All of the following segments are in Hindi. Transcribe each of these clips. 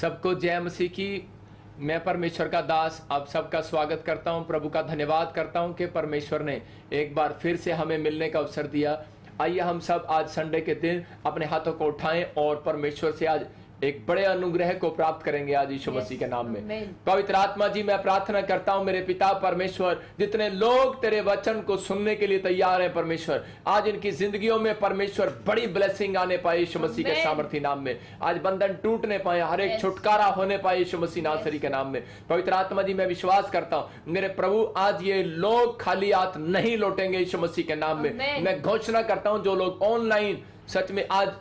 सबको जय मसीह की। मैं परमेश्वर का दास आप सबका स्वागत करता हूं। प्रभु का धन्यवाद करता हूं कि परमेश्वर ने एक बार फिर से हमें मिलने का अवसर दिया। आइए हम सब आज संडे के दिन अपने हाथों को उठाएं और परमेश्वर से आज एक बड़े अनुग्रह को प्राप्त करेंगे आज यीशु मसीह के नाम में। पवित्र आत्मा जी, मैं प्रार्थना करता हूं मेरे पिता परमेश्वर, जितने लोग तेरे वचन को सुनने के लिए तैयार हैं परमेश्वर, आज इनकी जिंदगियों में परमेश्वर बड़ी ब्लेसिंग आने पाए यीशु मसीह के सामर्थी नाम में। आज बंधन टूटने पाए, हर एक छुटकारा होने पाए यीशु मसीह नासरी के नाम में। पवित्र आत्मा जी, मैं विश्वास करता हूं मेरे प्रभु, आज ये लोग खाली हाथ नहीं लौटेंगे यीशु मसीह के नाम में। मैं घोषणा करता हूं जो लोग ऑनलाइन सच में आज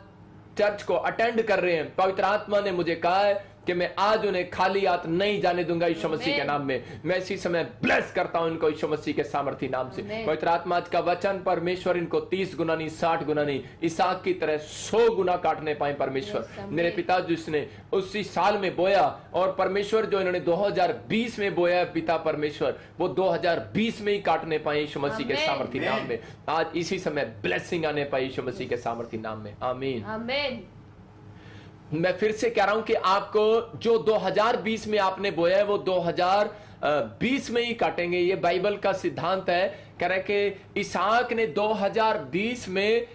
चर्च को अटेंड कर रहे हैं, पवित्र आत्मा ने मुझे कहा है कि मैं आज उन्हें खाली हाथ नहीं जाने दूंगा यीशु मसीह के नाम में। मैं इसी समय ब्लेस करता हूं इनको यीशु मसीह के सामर्थी नाम से। पवित्र आत्मा आज का वचन परमेश्वर इनको 30 गुना नहीं, 60 गुना नहीं, इसहाक की तरह 100 गुना काटने पाए परमेश्वर। मेरे पिता जिसने उसी साल में बोया और परमेश्वर जो इन्होंने 2020 में बोया पिता परमेश्वर, वो 2020 में ही काटने पाए यीशु मसीह के सामर्थी नाम में। आज इसी समय ब्लेसिंग आने पाए यीशु मसीह के सामर्थी नाम में। आमीन आमीन। मैं फिर से कह रहा हूं कि आपको जो 2020 में आपने बोया है वो 2020 में ही काटेंगे। ये बाइबल का सिद्धांत है। कह रहे कि इसहाक ने 2020 में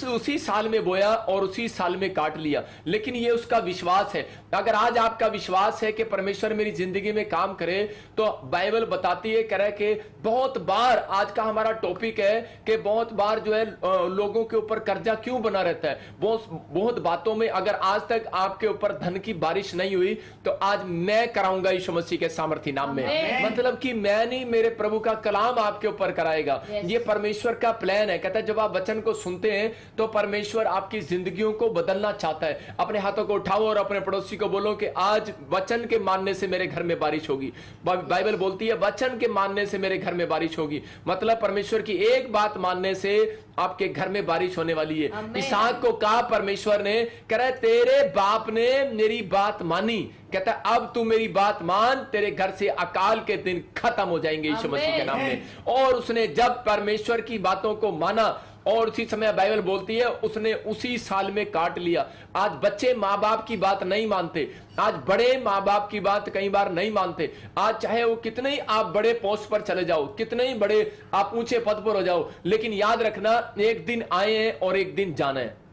उसी साल में बोया और उसी साल में काट लिया, लेकिन ये उसका विश्वास है। अगर आज आपका विश्वास है कि परमेश्वर मेरी जिंदगी में काम करे, तो बाइबल बताती है, कह रहा है कि बहुत बार, आज का हमारा टॉपिक है कि बहुत बार जो है लोगों के ऊपर कर्जा क्यों बना रहता है। बहुत बातों में अगर आज तक आपके ऊपर धन की बारिश नहीं हुई, तो आज मैं कराऊंगा यीशु मसीह के सामर्थी नाम में। मतलब कि मैं नहीं, मेरे प्रभु का कलाम आपके ऊपर कराएगा। ये परमेश्वर का प्लान है। कहता है जब आप वचन को सुनते हैं तो परमेश्वर आपकी जिंदगियों को बदलना चाहता है। अपने हाथों को उठाओ और अपने पड़ोसी को बोलो कि आज वचन के मानने से मेरे घर में बारिश होगी। बाइबल बोलती है वचन के मानने से मेरे घर में बारिश होगी। मतलब परमेश्वर की एक बात मानने से आपके घर में बारिश होने वाली है। इसहाक को कहा परमेश्वर ने, कह रहा है तेरे बाप ने मेरी बात मानी, कहता है अब तू मेरी बात मान, तेरे घर से अकाल के दिन खत्म हो जाएंगे यीशु मसीह के नाम में। और उसने जब परमेश्वर की बातों को माना और उसी समय बाइबल बोलती है उसने उसी साल में काट लिया। आज बच्चे माँ बाप की बात नहीं मानते, आज बड़े माँ बाप की बात कई बार नहीं मानते। आज चाहे वो कितने ही आप बड़े पोस्ट पर चले जाओ, कितने ही बड़े आप ऊंचे पद पर हो जाओ, लेकिन याद रखना एक दिन आए हैं और एक दिन जाना है।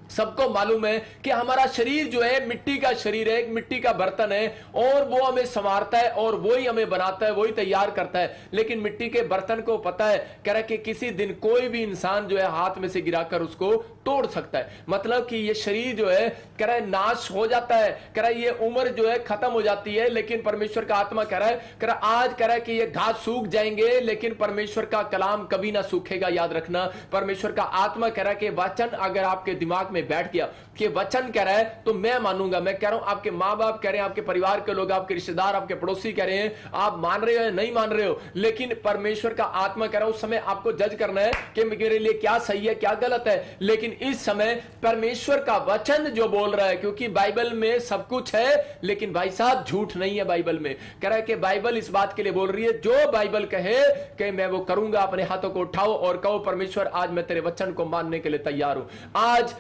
सबको मालूम है कि हमारा शरीर जो है मिट्टी का शरीर है, एक मिट्टी का बर्तन है, और वो हमें संवारता है और वही हमें बनाता है, वही तैयार करता है। लेकिन मिट्टी के बर्तन को पता है, कह रहा है कि किसी दिन कोई भी इंसान जो है हाथ में से गिराकर उसको तोड़ सकता है। मतलब कि ये शरीर जो है, कह रहा है नाश हो जाता है, कह रहा है ये उम्र जो है खत्म हो जाती है। लेकिन परमेश्वर का आत्मा कह रहा है, आज कह रहा है कि ये घास सूख जाएंगे, लेकिन परमेश्वर का कलाम कभी ना सूखेगा। याद रखना, परमेश्वर का आत्मा कह रहा है कि वचन अगर आपके दिमाग में बैठ गया कि वचन कह रहा है तो मैं मानूंगा। मैं कह रहा हूं आपके माँ बाप कह रहे हैं, आपके परिवार के लोग, आपके रिश्तेदार, आपके पड़ोसी कह रहे हैं, आप मान रहे हो या नहीं मान रहे हो, लेकिन परमेश्वर का आत्मा कह रहा है उस समय आपको जज करना है कि मेरे लिए क्या सही है क्या गलत है। लेकिन इस समय परमेश्वर का वचन जो बोल रहा है, क्योंकि बाइबल में सब कुछ है, लेकिन भाई साहब झूठ नहीं है बाइबल में। कह रहा है कि बाइबल इस बात के लिए बोल रही है, जो बाइबल कहे कि मैं वो करूंगा। अपने हाथों को उठाओ और कहो परमेश्वर आज मैं तेरे वचन को मानने के लिए तैयार हूं। आज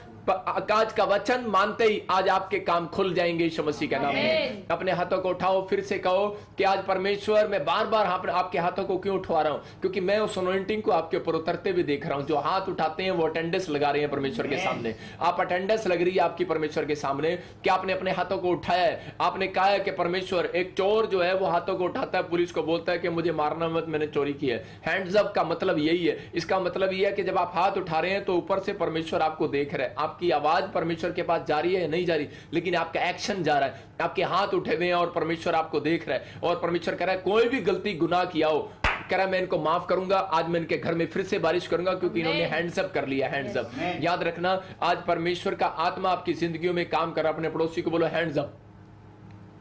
का वचन मानते ही आज आपके काम खुल जाएंगे यीशु मसीह के नाम में। अपने हाथों को उठाओ, फिर से कहो कि आज परमेश्वर, मैं बार बार आपके हाथों को क्यों उठवा रहा हूं, क्योंकि मैं उस अनॉइंटिंग को आपके ऊपर उतरते हुए देख रहा हूं। जो हाथ उठाते हैं वो अटेंडेंस लगा रहे हैं परमेश्वर के सामने। आप अटेंडेंस लग रही है आपकी परमेश्वर के सामने कि आपने अपने हाथों को उठाया है। आपने कहा है कि परमेश्वर, एक चोर जो है वो हाथों को उठाता है, पुलिस को बोलता है कि मुझे मारना मत, मैंने चोरी की है। हैंड्स अप का मतलब यही है। इसका मतलब यह है कि जब आप हाथ उठा रहे हैं तो ऊपर से परमेश्वर आपको देख रहे हैं। आपकी आवाज परमेश्वर के पास जा रही है या नहीं जा रही, लेकिन आपका एक्शन जा रहा है। आपके हाथ उठे हुए हैं और परमेश्वर आपको देख रहा है। और परमेश्वर कह रहा है कोई भी गलती गुनाह किया हो, कह रहा है मैं इनको माफ करूंगा। आज मैं इनके घर में फिर से बारिश करूंगा, क्योंकि इन्होंने हैंड्स अप कर लिया। Hands up. याद रखना, आज परमेश्वर का आत्मा आपकी जिंदगियों में काम कर रहा है। अपने पड़ोसी को बोलो हैंड्स अप।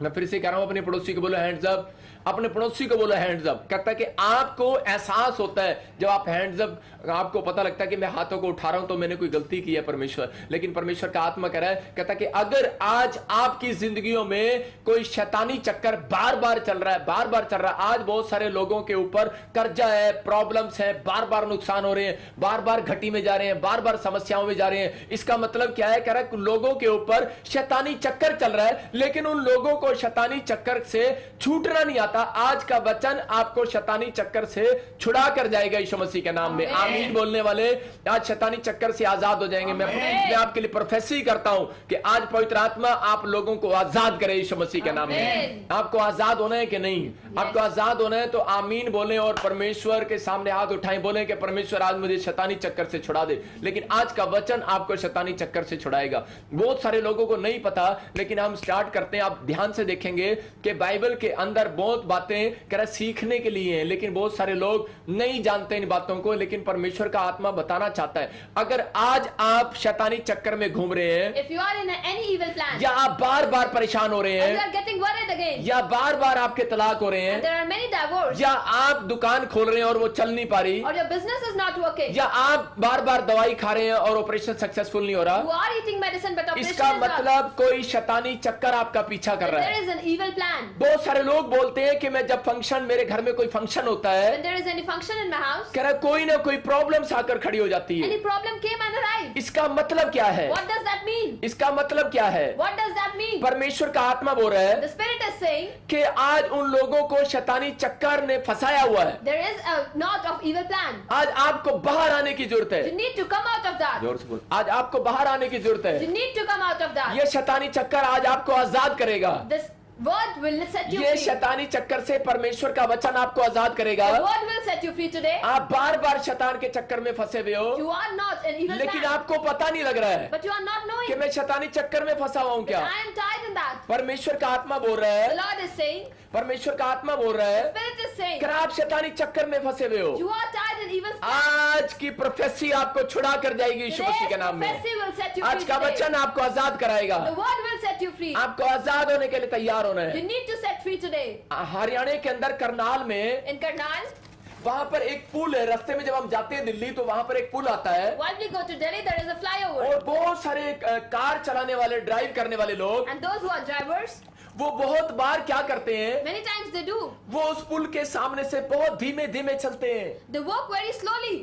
मैं फिर से कह रहा हूं, अपने पड़ोसी को बोलो हैंड्स अप, अपने पड़ोसी को बोलो हैंड्स अप। कहता है कि आपको एहसास होता है जब आप हैंड्स अप, आपको पता लगता है कि मैं हाथों को उठा रहा हूं तो मैंने कोई गलती की है परमेश्वर। लेकिन परमेश्वर का आत्मा कह रहा है, कहता है कि अगर आज आपकी जिंदगियों में कोई शैतानी चक्कर बार बार चल रहा है, बार बार चल रहा है, आज बहुत सारे लोगों के ऊपर कर्जा है, प्रॉब्लम्स है, बार बार नुकसान हो रहे हैं, बार बार घटी में जा रहे हैं, बार बार समस्याओं में जा रहे हैं, इसका मतलब क्या है? कह रहा है लोगों के ऊपर शैतानी चक्कर चल रहा है, लेकिन उन लोगों को शैतानी चक्कर से छूटना नहीं आता। आज का वचन आपको शैतानी चक्कर से छुड़ा कर जाएगा यीशु मसीह के नाम में। आमीन बोलने वाले आज शैतानी चक्कर से आजाद हो जाएंगे। मैं आपके लिए प्रोफेसी करता हूं कि आज पवित्र आत्मा आप लोगों को आजाद करे यीशु मसीह के नाम में। आपको आजाद होना है कि नहीं? आपको आजाद होना है तो आमीन बोले और परमेश्वर के सामने हाथ उठाएं, बोले कि परमेश्वर आज मुझे शैतानी चक्कर से छुड़ा दे। लेकिन आज का वचन आपको शैतानी चक्कर से छुड़ाएगा। बहुत सारे लोगों को नहीं पता, लेकिन हम स्टार्ट करते हैं। आप ध्यान से देखेंगे कि बाइबल के अंदर बहुत बातें कह रहा सीखने के लिए हैं, लेकिन बहुत सारे लोग नहीं जानते इन बातों को। लेकिन परमेश्वर का आत्मा बताना चाहता है, अगर आज आप शैतानी चक्कर में घूम रहे हैं, If you are in any evil plan, या आप बार बार परेशान हो रहे and you हैं, are getting worried again, या बार बार आपके तलाक हो रहे and हैं, there are many divorces, या आप दुकान खोल रहे हैं और वो चल नहीं पा रही, or your business is not working, या आप बार बार दवाई खा रहे हैं और ऑपरेशन सक्सेसफुल नहीं हो you रहा, are eating medicine but operation इसका is not, मतलब कोई शैतानी चक्कर आपका पीछा कर रहा there है। is an evil plan. बहुत सारे लोग बोलते हैं कि मैं जब फंक्शन, मेरे घर में कोई फंक्शन होता है, When there is any function in my house, कह रहा कोई ना कोई प्रॉब्लम्स आकर खड़ी हो जाती है। any problem came and arrived. इसका मतलब क्या है? What does that mean? इसका मतलब क्या है? What does that mean? परमेश्वर का आत्मा बोल रहा है The Spirit is saying कि आज उन लोगों को शैतानी चक्कर ने फंसाया हुआ है। there is a knot of evil plan. आज आपको बाहर आने की जरूरत You है। need to come out of that. जोर से बोल। आज आपको बाहर आने की जरूरत You है। need to come out of that. ये शैतानी चक्कर आज आपको आजाद करेगा। This word will set you ये free. शैतानी चक्कर से परमेश्वर का वचन आपको आजाद करेगा। The word will set you free today. आप बार बार शैतान के चक्कर में फंसे हुए हो, You are not an evil लेकिन plan, आपको पता नहीं लग रहा है but you are not कि knowing. मैं शैतानी चक्कर में फंसा हुआ हूं क्या। I am tied in that. परमेश्वर का आत्मा बोल रहा The है, Lord is saying, परमेश्वर का आत्मा बोल रहा है Spirit is saying, कि आप शैतानी चक्कर में फंसे हुए हो। you are tied in evil plan. आज की प्रोफेसी आपको छुड़ा कर जाएगी यीशु मसीह के Today's नाम में। prophecy will set you आज free का today. वचन आपको आजाद कराएगा। The word will set you free. आपको आजाद होने के लिए तैयार होना You है। need to set free today. Haryana के अंदर करनाल में In Karnal, वहां पर एक पुल है। रास्ते में जब हम जाते हैं दिल्ली तो वहां पर एक पुल आता है while we go to Delhi, there is a flyover. और बहुत सारे कार चलाने वाले, ड्राइव करने वाले लोग, And those who are drivers, वो बहुत बार क्या करते हैं, many times they do. वो उस पुल के सामने से बहुत धीमे धीमे चलते हैं। They walk very slowly.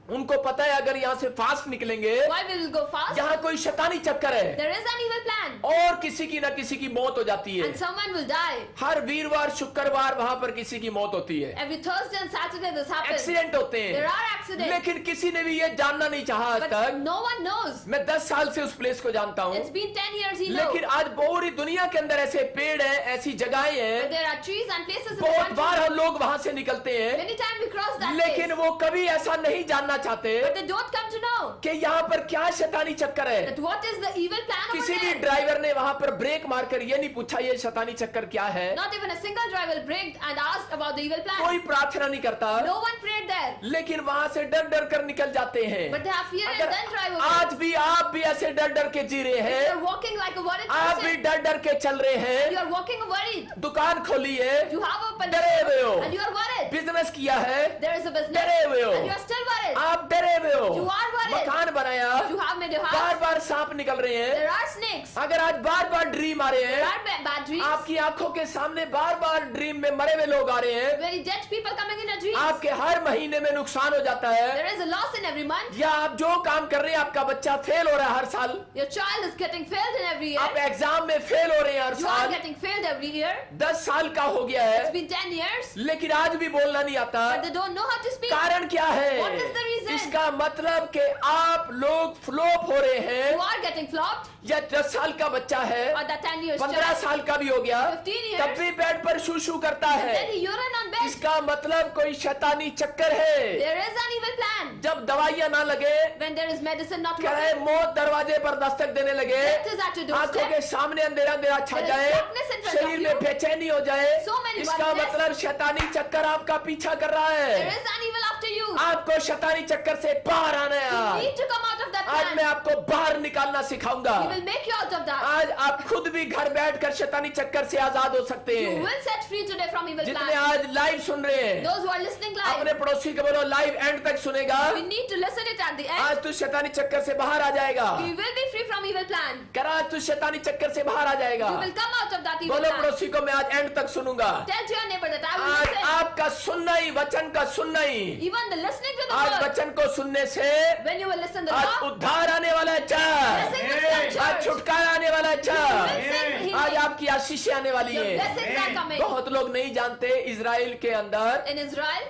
उनको पता है अगर यहाँ से फास्ट निकलेंगे, Why we will go fast? यहाँ कोई शैतानी चक्कर है There is an evil plan. और किसी की ना किसी की मौत हो जाती है। And someone will die. हर वीरवार शुक्रवार वहां पर किसी की मौत होती है, Every Thursday and Saturday this happens. Accident होते There हैं, are accidents. लेकिन किसी ने भी ये जानना नहीं चाहा आज But तक। no one knows. मैं 10 साल से उस प्लेस को जानता हूँ, It's been 10 years he knows. लेकिन आज पूरी दुनिया के अंदर ऐसे पेड़ हैं, ऐसी जगहें But हैं, there are trees and places in the बहुत country. बार हम लोग वहां से निकलते हैं, Many times we cross that लेकिन place. वो कभी ऐसा नहीं जानना चाहते But they don't come to know कि यहाँ पर क्या शैतानी चक्कर है। that what is the evil plan over किसी भी there. ड्राइवर ने वहां पर ब्रेक मारकर ये नहीं पूछा ये शैतानी चक्कर क्या है। Not even a single driver braked and asked about the evil plan. कोई प्रार्थना नहीं करता, No one prayed there. लेकिन वहां से डर डर कर निकल जाते हैं। But they have fear अगर and then drive over. आज भी आप भी ऐसे डर डर के जी रहे If हैं, you're walking like a worried आप भी person, डर डर के चल रहे हैं, you are walking worried. दुकान खोली है, You have opened डरे हुए हो, and you are worried. Business किया है, There is a business डरे हुए हो, and you are still worried. आप डरे हुए हो, You are worried. मकान बनाया, You have made your bar house. बार सांप निकल रहे हैं। There are snakes. अगर आज बार बार ड्रीम आ रहे There हैं, are bad dreams. आपकी आंखों के सामने बार बार ड्रीम में मरे हुए लोग आ रहे हैं, Very dead people coming in a dream. आपके हर महीने में नुकसान हो जाता है, There is a loss in every month. या आप जो काम कर रहे हैं आपका बच्चा फेल हो रहा है हर साल, Your child is getting failed in every year. आप एग्जाम में फेल हो रहे हैं हर You are साल, getting failed every year. 10 साल का हो गया It's है, been 10 years. लेकिन आज भी बोलना नहीं आता। But they don't know how to speak. कारण क्या है? What is the reason? इसका मतलब कि आप लोग फ्लॉप हो रहे हैं, You are getting flopped. या 10 साल का बच्चा है, Or that 10 years 15 child. साल का भी हो गया, 15 years. तब भी बेड पर शू शू करता Then है। he urine on bed. इसका मतलब कोई शैतानी चक्कर है। There is an evil plan. जब दवाइयां ना लगे, When there is medicine not क्या है, working. मौत दरवाजे पर दस्तक देने लगे, Death is at your आंखों doorstep. के सामने अंधेरा अंधेरा छा There is जाए, darkness in front शरीर of में you. बेचैनी हो जाए, So many इसका worries. मतलब शैतानी चक्कर आपका पीछा कर रहा There है। is an evil after you. आपको शैतानी चक्कर से बाहर आना You है। need to come out of that आज plan. मैं आपको बाहर निकालना सिखाऊंगा। He will make you out of that. आज आप खुद भी घर बैठकर शैतानी चक्कर से आजाद हो सकते You हैं। will set free today from evil जितने plan. आज लाइव सुन रहे हैं, Those who are listening अपने live, पड़ोसी को बोलो लाइव एंड तक सुनेगा, we need to listen it at the end. आज तू शैतानी चक्कर से बाहर आ जाएगा। We will be free from evil plan. कर आज तू शैतानी चक्कर से बाहर आ जाएगा। You will come out of that evil बोलो plan. पड़ोसी को मैं आज एंड तक सुनूंगा। Tell to your neighbor that I will आज listen. आपका सुनना ही, वचन का सुनना ही, Even the listening to the आज word. वचन को सुनने से When you will listen to the आज Lord, उद्धार आने वाला है। चार blessing will come, आज church. छुटकारा आने वाला है। You will चार sing आज healing. आपकी आशीष आने वाली Your है। blessings are coming. बहुत लोग नहीं जानते इजराइल के अंदर In Israel,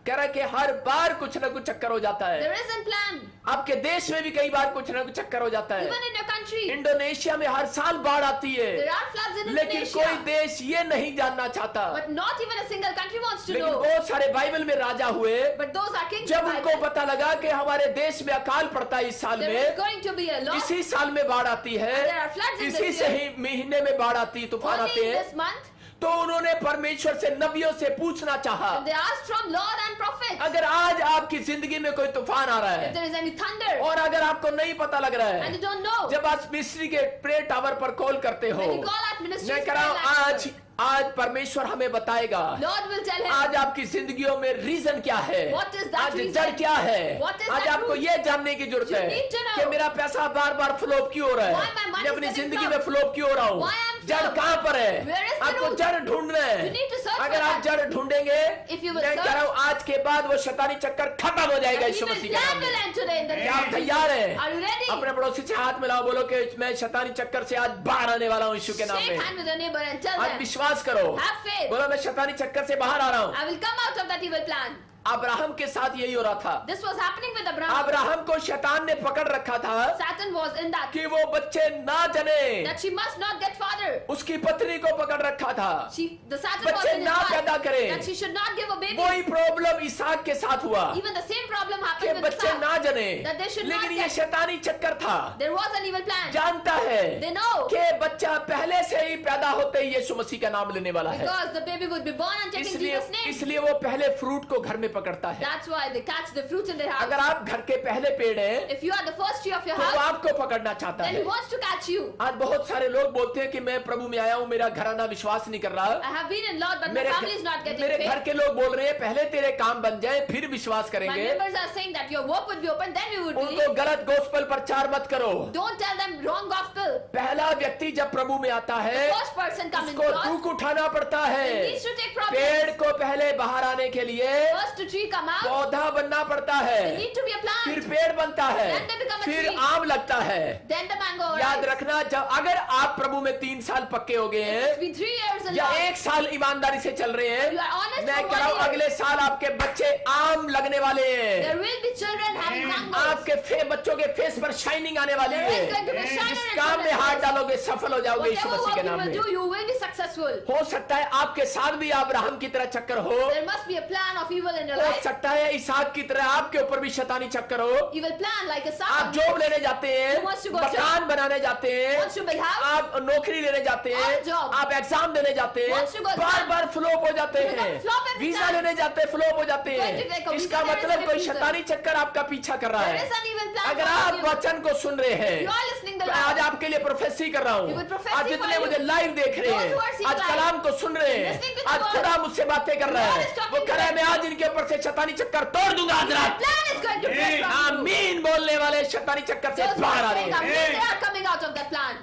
कह रहा कि हर बार कुछ ना कुछ चक्कर हो जाता है। there isn't plan. आपके देश में भी कई बार कुछ ना कुछ चक्कर हो जाता है। Even in your country, Indonesia में हर साल बाढ़ आती है, there are floods in लेकिन कोई Indonesia. देश ये नहीं जानना चाहता। But not even a single country wants to लेकिन know. बहुत सारे बाइबल में राजा हुए, But those are kings. जब in उनको Bible. पता लगा कि हमारे देश में अकाल पड़ता है इस साल There में, is going to be a loss. इसी साल में बाढ़ आती है, There are floods in इसी this से year. ही महीने में बाढ़ आती, तूफान Only आते in हैं। this month, तो उन्होंने परमेश्वर से, नबियों से पूछना चाहा, they asked from Lord and prophets. अगर आज आपकी जिंदगी में कोई तूफान आ रहा If है there is any thunder और अगर आपको नहीं पता लग रहा and है, you don't know, जब आप मिस्री के प्रे टावर पर कॉल करते हो, when you call at ministry, मैं कह रहा हूं आज परमेश्वर हमें बताएगा Lord will tell him. आज आपकी जिंदगियों में रीजन क्या है, What is that आज reason? जड़ क्या है। What is आज that आपको root? ये जानने की जरूरत You है need to know. कि मेरा पैसा बार बार फ्लोप क्यों हो रहा Why है, my money मैं is अपनी getting जिंदगी flop? में फ्लोप क्यों हो रहा हूँ, Why I'm जड़ flop? कहाँ पर है। Where is the आपको root? जड़ ढूंढना है। You need to search अगर for आप that. जड़ ढूंढेंगे, If you will मैं कह रहा हूँ आज के बाद वो शैतानी चक्कर खत्म हो जाएगा And यीशु evil मसीह के plan नाम will में। end today in the क्या आप name of तैयार Jesus. हैं? Are you ready? अपने पड़ोसी से हाथ मिलाओ, बोलो कि मैं शैतानी चक्कर से आज बाहर आने वाला हूँ यीशु के नाम Shake में। hand with your neighbor and tell आज them, विश्वास करो, have faith. बोलो मैं शैतानी चक्कर से बाहर आ रहा हूँ। I will come out of that evil plan. Abraham के साथ यही हो रहा था। This was happening with Abraham. Abraham को शैतान ने पकड़ रखा था Satan was in that. कि वो बच्चे ना जने, That she must not get father. उसकी पत्नी को पकड़ रखा था The Satan was बच्चे in his ना पैदा heart. करे। That she should not give a baby. वही प्रॉब्लम इसहाक के साथ हुआ Even the same problem कि happened with बच्चे Isaac. ना जने, That they should not लेकिन ये get. शैतानी चक्कर था। There was an evil plan. जानता है They know. कि बच्चा पहले से ही पैदा होते ही यीशु मसीह का नाम लेने वाला है, Because the baby would be born and taking इसलिए Jesus' name. इसलिए वो पहले फ्रूट को घर में पकड़ता है। That's why they catch the fruit in their house. अगर आप घर के पहले पेड़ हैं If you are the first tree of your तो वो house, आपको पकड़ना चाहता then है। he wants to catch you. आज बहुत सारे लोग बोलते हैं कि मैं प्रभु में आया हूँ, मेरा घराना विश्वास नहीं कर रहा। I have been in Lord, but my मेरे family is not getting मेरे घर faith. के लोग बोल रहे हैं पहले तेरे काम बन जाए फिर विश्वास My करेंगे। neighbors are saying that your work would be open, then we would believe. उनको गलत गोस्पेल प्रचार मत करो। Don't tell them wrong gospel. पहला व्यक्ति जब प्रभु में आता है First person come in उसको God. दुख उठाना पड़ता He है। needs to take पेड़ problems. को पहले बाहर आने के लिए First the tree come out. पौधा बनना पड़ता There है, need to be a फिर plant. पेड़ बनता है, Then they become a फिर tree. आम लगता है। Then the mango याद arrives. रखना, जब अगर आप प्रभु में 3 साल पक्के हो गए It's हैं been 3 years in या Lord. 1 साल ईमानदारी से चल रहे हैं, You are honest मैं for कह रहा 1 हूँ year. अगले साल आपके बच्चे आम लगने वाले हैं। There will be children having mangoes. आपके बच्चों के फेस पर शाइनिंग आने वाली There है। is going to be shine जिस and काम में shine. हाथ डालोगे सफल हो जाओगे यीशु Whatever मसीह work के you नाम will में। do, you will be successful. हो सकता है आपके साथ भी अब्राहम की तरह चक्कर हो, There must be a plan of evil in your हो life. सकता है इसहाक की तरह आपके ऊपर भी शैतानी चक्कर हो। Evil plan like a आप Satan. जॉब लेने जाते हैं, Who wants to go मकान बनाने जाते हैं, Wants to build house. आप नौकरी लेने जाते हैं, Or job. आप एग्जाम देने जाते हैं, Wants to go bar exam. Bar flop हो जाते You become हैं, flop every वीजा time. लेने जाते हैं फ्लॉप हो जाते Going to take हैं। a इसका visa, there is मतलब a कोई refusal. शैतानी चक्कर आपका पीछा कर रहा There है। is an evil plan अगर for आप you. वचन को सुन रहे हैं, You are listening the मैं आज Lord. आपके लिए प्रोफेसी कर रहा हूँ। You will prophesy आज जितने for you. मुझे लाइव देख रहे Those who are हैं, seeing आज live. कलाम को सुन रहे हैं, Listening to the आज word. खुदा मुझसे बातें कर रहा God है, is talking वो to कह रहा है them. मैं आज इनके ऊपर से शैतानी चक्कर तोड़ दूंगा आज The रात। plan is going to break from you. आमीन बोलने वाले शैतानी चक्कर से Those who बाहर आ are रहे saying हैं। amen, they are coming out of that plan.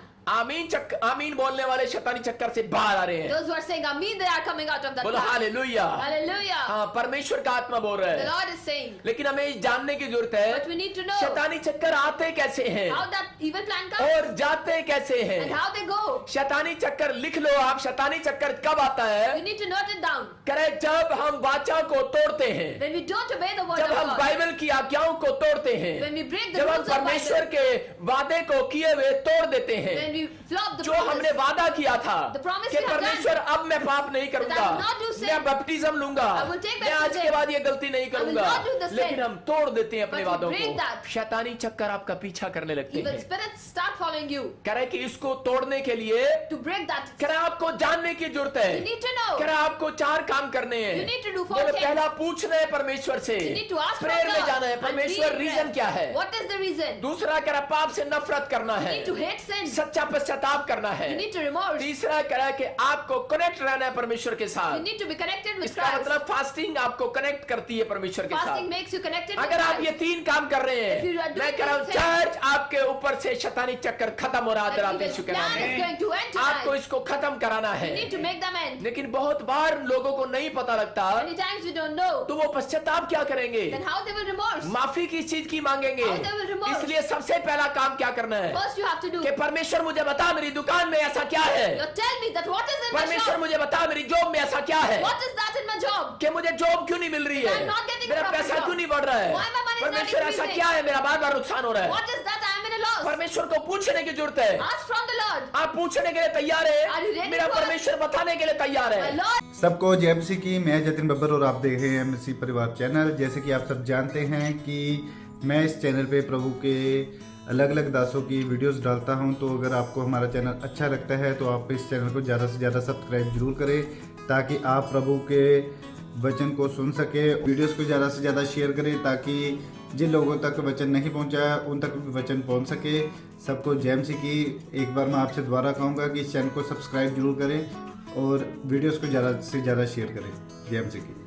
आमीन बोलने वाले शैतानी चक्कर से बाहर आ रहे हैं। Those who are saying amen, they are coming out of that बोलो plan. हालेलुया। Hallelujah. हाँ, परमेश्वर का आत्मा बोल रहा The है, Lord is saying. लेकिन हमें ये जानने की जरूरत But we है need to know शैतानी चक्कर आते कैसे हैं how that evil plan comes और जाते कैसे and हैं। how they go. शैतानी चक्कर लिख लो आप, शैतानी चक्कर कब आता है? You need to note it down. करे जब हम वाचा को तोड़ते हैं, When we don't obey the word जब of हम God. बाइबल की आज्ञाओं को तोड़ते हैं, When we break the जब हम rules of परमेश्वर Bible. के वादे को किए हुए तोड़ देते हैं, When we flop the जो promise. हमने वादा किया था The promise कि we have परमेश्वर अब मैं पाप नहीं करूंगा, I will not do sin. मैं बपटिज्म लूंगा, I will take मैं आज baptism. के बाद ये गलती नहीं I will करूंगा, not do the sin. लेकिन हम तोड़ देते हैं अपने But we वादों break को। that. शैतानी चक्कर आपका पीछा करने लगते Evil हैं, spirits start following you. कह रहे कि इसको तोड़ने के लिए To break that, कह रहे आपको जानने की जरूरत है, you need to कह know. रहे आपको 4 काम करने हैं। You need to do 4 बोले things. पहला पूछना है परमेश्वर से, You need to ask from prayer में God जाना है, and be परमेश्वर in रीजन prayer. क्या है। What is the reason? दूसरा कह रहा पाप से नफरत करना You है, need to hate sin. सच्चा पश्चाताप करना है। You need to remorse. तीसरा कह रहा है कि आपको कनेक्ट रहना है परमेश्वर के You साथ। need to be connected with इसका Christ. मतलब फास्टिंग आपको कनेक्ट करती है परमेश्वर के Fasting साथ। makes you connected with अगर आप ये Christ. 3 काम कर रहे If you are हैं, doing मैं कह रहा हूँ these things, चर्च आपके ऊपर से शैतानी चक्कर खत्म हो रहा है। That रात evil यीशु के plan नाम is going में to end आपको tonight. इसको खत्म कराना है, You need to make them end. लेकिन बहुत बार लोगों को नहीं पता लगता, Many times you don't know. तो वो पश्चाताप क्या करेंगे, Then how they will remorse? माफी किस चीज की मांगेंगे। How they will remorse? इसलिए सबसे पहला काम क्या करना है First you have to do. कि परमेश्वर मुझे बता मेरी दुकान में ऐसा क्या है, You tell me that what is in my परमेश्वर shop? मुझे बता मेरी जॉब में ऐसा क्या है What is that in my job? कि मुझे जॉब क्यों नहीं मिल रही है, I'm not getting मेरा proper पैसा job. क्यों नहीं बढ़ रहा है, Why my money is not परमेश्वर ऐसा increasing? क्या है, मेरा बार बार नुकसान हो रहा है। What is that I am in a loss? परमेश्वर को पूछने की जरूरत है। Ask from the Lord. आप पूछने के लिए तैयार Are you है, ready मेरा for it? परमेश्वर बताने के लिए तैयार My है। Lord. सबको जय मसीह की। मैं जतिन बब्बर और आप देख रहे हैं एमसी परिवार चैनल। जैसे कि आप सब जानते हैं कि मैं इस चैनल पे प्रभु के अलग अलग दासों की वीडियोस डालता हूं, तो अगर आपको हमारा चैनल अच्छा लगता है तो आप इस चैनल को ज़्यादा से ज़्यादा सब्सक्राइब जरूर करें, ताकि आप प्रभु के वचन को सुन सके। वीडियोस को ज़्यादा से ज़्यादा शेयर करें ताकि जिन लोगों तक वचन नहीं पहुंचा उन तक भी वचन पहुंच सके। सबको जय मसीह की। एक बार मैं आपसे दोबारा कहूँगा कि इस चैनल को सब्सक्राइब जरूर करें और वीडियोस को ज़्यादा से ज़्यादा शेयर करें। जय मसीह की।